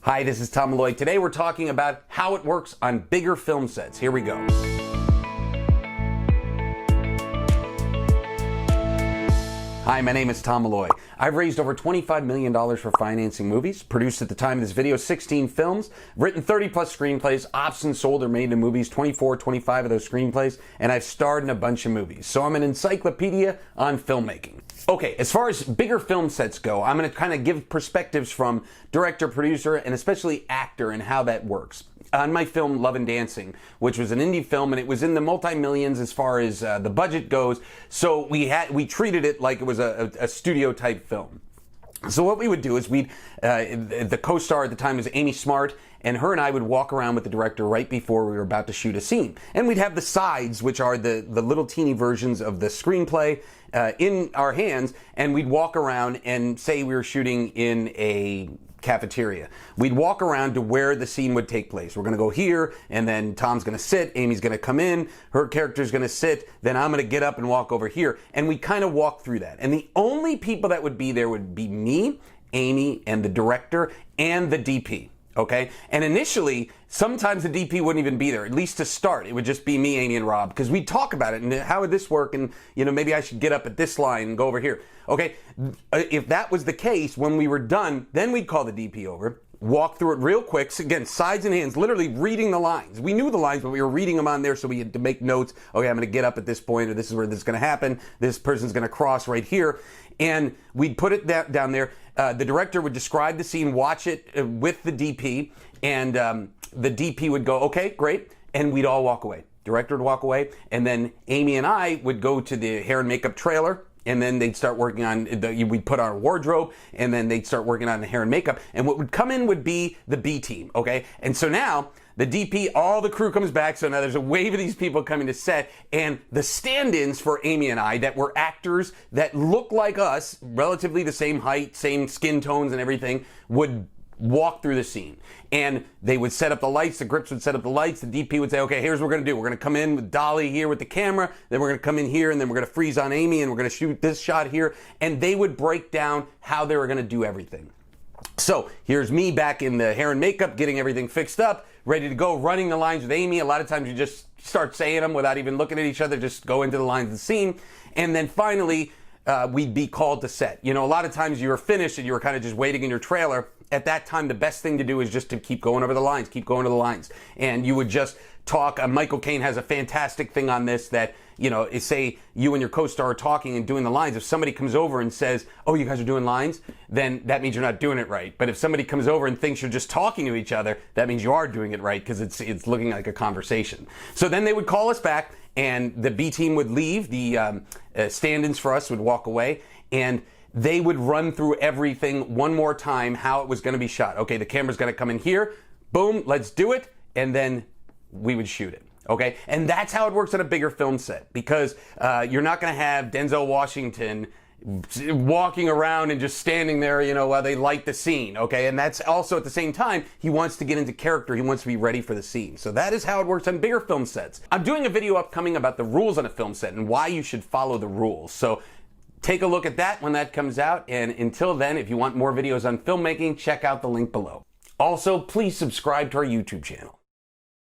Hi, this is Tom Malloy. Today we're talking about how it works on bigger film sets. Here we go. Hi, my name is Tom Malloy. I've raised over $25 million for financing movies, produced at the time of this video 16 films, written 30 plus screenplays, ops and sold or made into movies, 25 of those screenplays, and I've starred in a bunch of movies. So I'm an encyclopedia on filmmaking. Okay, as far as bigger film sets go, I'm going to kind of give perspectives from director, producer, and especially actor and how that works. On my film Love and Dancing, which was an indie film, and it was in the multi-millions as far as the budget goes, so we treated it like it was a studio type film. So what we would do is the co-star at the time was Amy Smart, and her and I would walk around with the director right before we were about to shoot a scene. And we'd have the sides, which are the little teeny versions of the screenplay, in our hands, and we'd walk around and say we were shooting in a cafeteria. We'd walk around to where the scene would take place. We're going to go here, and then Tom's going to sit, Amy's going to come in, her character's going to sit, then I'm going to get up and walk over here. And we kind of walk through that. And the only people that would be there would be me, Amy, and the director, and the DP. Okay? And initially, sometimes the DP wouldn't even be there, at least to start. It would just be me, Amy, and Rob, because we'd talk about it, and how would this work, and maybe I should get up at this line and go over here. Okay? If that was the case, when we were done, then we'd call the DP over, walk through it real quick, so again, sides and hands, literally reading the lines. We knew the lines, but we were reading them on there, so we had to make notes. Okay, I'm going to get up at this point, or this is where this is going to happen. This person's going to cross right here. And we'd put it down there. The director would describe the scene, watch it with the DP, and the DP would go, okay, great, and we'd all walk away. Director would walk away, and then Amy and I would go to the hair and makeup trailer, and then they'd start working on, we'd put on a wardrobe, and then they'd start working on the hair and makeup, and what would come in would be the B team, okay? And so now, the DP, all the crew comes back, so now there's a wave of these people coming to set, and the stand-ins for Amy and I that were actors that look like us, relatively the same height, same skin tones and everything, would walk through the scene. And they would set up the lights, the grips would set up the lights, the DP would say, okay, here's what we're gonna do. We're gonna come in with Dolly here with the camera, then we're gonna come in here, and then we're gonna freeze on Amy, and we're gonna shoot this shot here, and they would break down how they were gonna do everything. So here's me back in the hair and makeup, getting everything fixed up, ready to go, running the lines with Amy. A lot of times you just start saying them without even looking at each other, just go into the lines of the scene. And then finally, we'd be called to set. A lot of times you were finished and you were kind of just waiting in your trailer. At that time, the best thing to do is just to keep going over the lines, keep going to the lines. And you would just talk. Michael Caine has a fantastic thing on this that, say you and your co-star are talking and doing the lines. If somebody comes over and says, oh, you guys are doing lines, then that means you're not doing it right. But if somebody comes over and thinks you're just talking to each other, that means you are doing it right, because it's looking like a conversation. So then they would call us back, and the B team would leave, the stand-ins for us would walk away, and they would run through everything one more time, how it was going to be shot. Okay, the camera's going to come in here, boom, let's do it, and then we would shoot it. Okay, and that's how it works on a bigger film set, because you're not going to have Denzel Washington walking around and just standing there, while they light the scene. Okay, and that's also at the same time, he wants to get into character. He wants to be ready for the scene. So that is how it works on bigger film sets. I'm doing a video upcoming about the rules on a film set and why you should follow the rules. So take a look at that when that comes out. And until then, if you want more videos on filmmaking, check out the link below. Also, please subscribe to our YouTube channel.